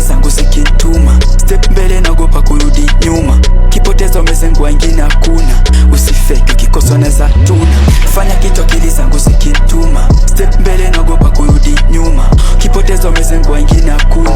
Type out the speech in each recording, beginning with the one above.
akili zangu zikituma, step mbele naogopa kurudi nyuma, kipotezo mezengwa wengine hakuna, usifake ukikosa unaweza tuna. Fanya kitu akili zangu zikituma, step mbele naogopa kurudi nyuma, kipotezo mezengwa wengine hakuna,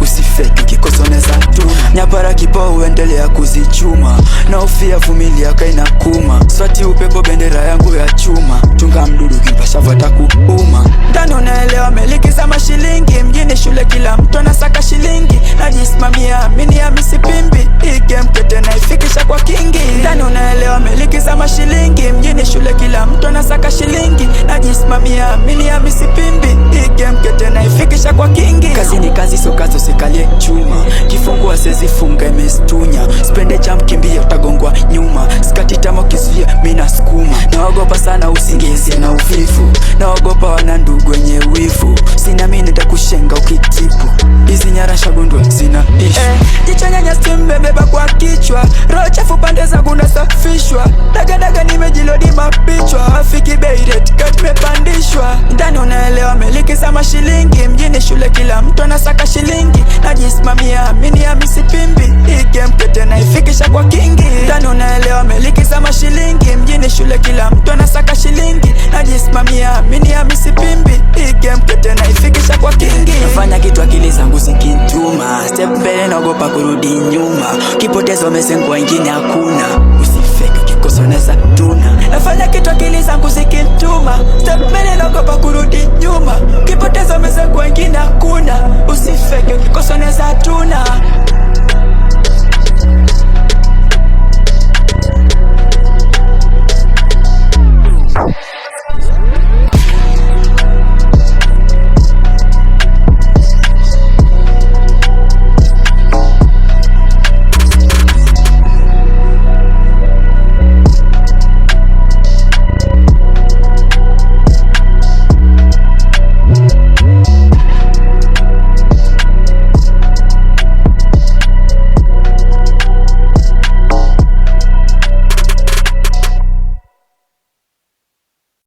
usifake ukikosa unaweza tuna. Nyapara kibao uendelea kuzichuma, na ufia vumilia kaina kuma, swati upepo bendera yangu ya chuma, chunga mdudu kipasha vata kuuma. Ndani unaelewa meliki za mashilingi, mjini shule kila mtu anasaka shilingi, najisimamia mini ya misipimbi, hii game kete naifikisha kwa kingi. Ndani unaelewa meliki za mashilingi, mjini shule kila mtu anasaka shilingi, najisimamia mini ya misipimbi, hii game kete naifikisha kwa kingi. Kazi ni kazi so kazo sikalie chuma, kifungua sezi funga imestunya, spende jump kimbia utagongwa nyuma, skati tamo kizuia mina skuma. Naogopa sana usingizi na uvivu, naogopa wana ndugu wenye wivu, sina mini nitakushenga ukitipu, hizi nyara shagundwe zina ishu. Jicho nyanya steam bebeba kwa kichwa, roho chafu pande zangu nasafishwa, daga nimejilodi mapichwa, afiki beiret kat mepandishwa. Ndani unaelewa meliki za mashilingi, mjini shule kila mtu anasaka shilingi, najisimamia mini ya misipimbi, hii game kete naifikisha kwa kingi. Ndani unaelewa meliki za mashilingi, mjini shule kila mtu anasaka shilingi, najisimamia mini ya misipimbi, hii game kete naifikisha kwa kingi. Nafanya kitu akili zangu zikituma, step mbele naogopa kurudi nyuma, kipotezo mezengwa wengine hakuna, usifake ukikosa unaweza tuna. Nafanya kitu akili zangu zikituma, step mbele naogopa kurudi nyuma, kipotezo mezengwa wengine hakuna, usifake ukikosa unaweza tuna.